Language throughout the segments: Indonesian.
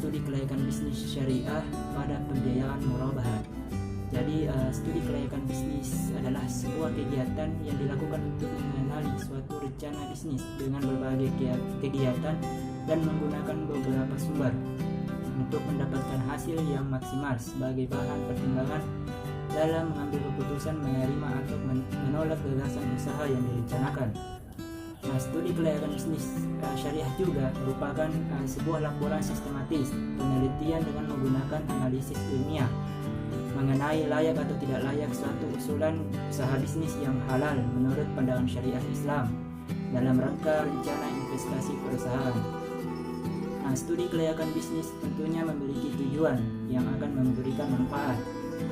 studi kelayakan bisnis syariah pada pembiayaan murabahah. Jadi studi kelayakan bisnis adalah sebuah kegiatan yang dilakukan untuk mengenali suatu rencana bisnis dengan berbagai kegiatan dan menggunakan beberapa sumber untuk mendapatkan hasil yang maksimal sebagai bahan pertimbangan dalam mengambil keputusan menerima atau menolak gagasan usaha yang direncanakan. Nah, studi kelayakan bisnis syariah juga merupakan sebuah laporan sistematis penelitian dengan menggunakan analisis ilmiah mengenai layak atau tidak layak suatu usulan usaha bisnis yang halal menurut pandangan syariah Islam dalam rangka rencana investasi perusahaan. Nah, studi kelayakan bisnis tentunya memiliki tujuan yang akan memberikan manfaat.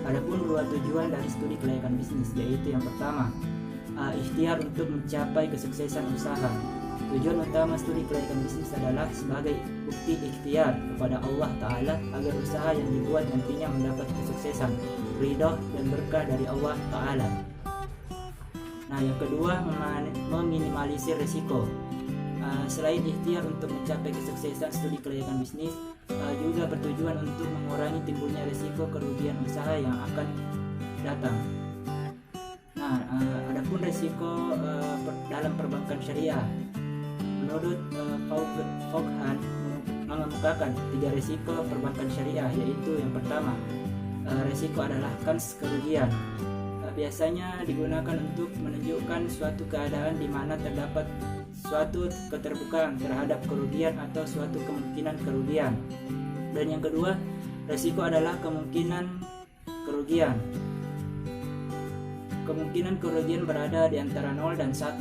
Adapun dua tujuan dari studi kelayakan bisnis, yaitu yang pertama, ikhtiar untuk mencapai kesuksesan usaha. Tujuan utama studi kelayakan bisnis adalah sebagai bukti ikhtiar kepada Allah Ta'ala agar usaha yang dibuat nantinya mendapat kesuksesan, ridho dan berkah dari Allah Ta'ala. Nah, yang kedua, meminimalisir risiko. Selain ikhtiar untuk mencapai kesuksesan, studi kelayakan bisnis juga bertujuan untuk mengurangi timbulnya risiko kerugian usaha yang akan datang. Nah, adapun risiko dalam perbankan syariah, menurut Vaughan mengemukakan 3 risiko perbankan syariah, yaitu yang pertama, risiko adalah kans kerugian. Biasanya digunakan untuk menunjukkan suatu keadaan di mana terdapat suatu keterbukaan terhadap kerugian atau suatu kemungkinan kerugian. Dan yang kedua, risiko adalah kemungkinan kerugian. Kemungkinan kerugian berada di antara 0 dan 1.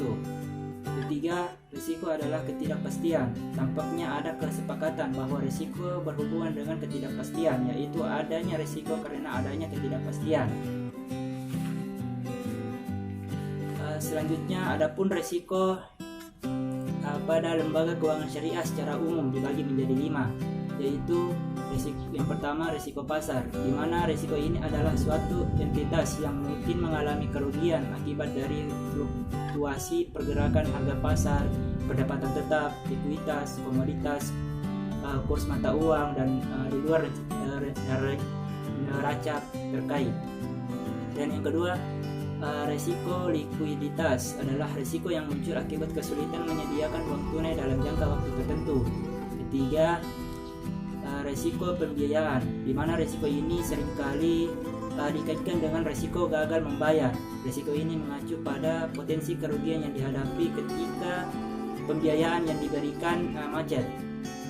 Ketiga, risiko adalah ketidakpastian. Tampaknya ada kesepakatan bahwa risiko berhubungan dengan ketidakpastian, yaitu adanya risiko karena adanya ketidakpastian. Selanjutnya, adapun risiko pada lembaga keuangan syariah secara umum dibagi menjadi 5, yaitu yang pertama, risiko pasar, di mana risiko ini adalah suatu entitas yang mungkin mengalami kerugian akibat dari fluktuasi pergerakan harga pasar, pendapatan tetap, likuiditas, komoditas, kurs mata uang, dan di luar neraca terkait. Dan yang kedua, resiko likuiditas adalah risiko yang muncul akibat kesulitan menyediakan uang tunai dalam jangka waktu tertentu. Ketiga, resiko pembiayaan, di mana resiko ini seringkali dikaitkan dengan resiko gagal membayar. Resiko ini mengacu pada potensi kerugian yang dihadapi ketika pembiayaan yang diberikan macet.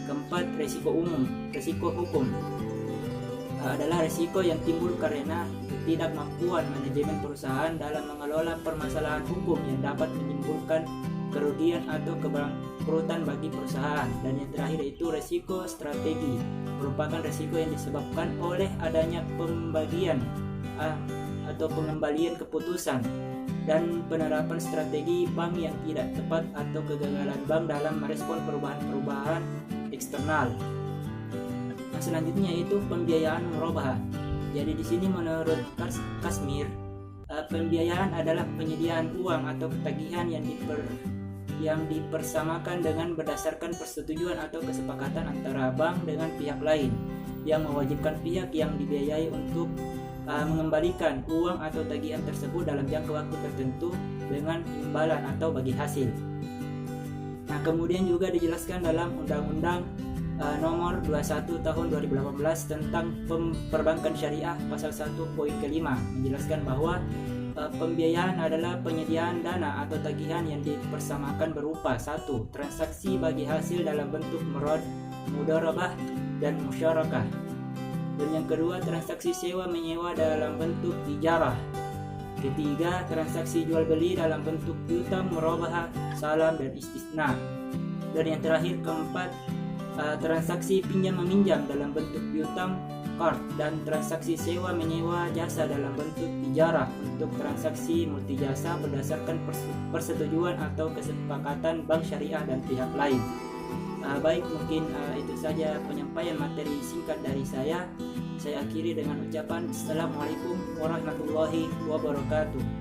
Keempat, resiko umum, resiko hukum adalah resiko yang timbul karena ketidakmampuan manajemen perusahaan dalam mengelola permasalahan hukum yang dapat menimbulkan kerugian atau kebangkrutan bagi perusahaan. Dan yang terakhir yaitu resiko strategi, merupakan resiko yang disebabkan oleh adanya pembagian atau pengembalian keputusan dan penerapan strategi bank yang tidak tepat atau kegagalan bank dalam merespon perubahan-perubahan eksternal. Nah, selanjutnya yaitu pembiayaan murabahah. Jadi di sini menurut Kashmir, pembiayaan adalah penyediaan uang atau tagihan yang dipersamakan dengan berdasarkan persetujuan atau kesepakatan antara bank dengan pihak lain yang mewajibkan pihak yang dibiayai untuk mengembalikan uang atau tagihan tersebut dalam jangka waktu tertentu dengan imbalan atau bagi hasil. Nah, kemudian juga dijelaskan dalam Undang-Undang nomor 21 tahun 2018 tentang perbankan syariah pasal 1 poin ke-5 menjelaskan bahwa pembiayaan adalah penyediaan dana atau tagihan yang dipersamakan berupa 1. Transaksi bagi hasil dalam bentuk mudharabah dan musyarakah. Dan yang kedua, transaksi sewa menyewa dalam bentuk ijarah. Ketiga, transaksi jual beli dalam bentuk piutang, murabahah, salam, dan istisna. Dan yang terakhir, keempat, transaksi pinjam meminjam dalam bentuk piutang, qard, dan transaksi sewa menyewa jasa dalam bentuk ijarah untuk transaksi multijasa berdasarkan persetujuan atau kesepakatan bank syariah dan pihak lain. Baik, mungkin itu saja penyampaian materi singkat dari saya. Saya akhiri dengan ucapan Assalamualaikum warahmatullahi wabarakatuh.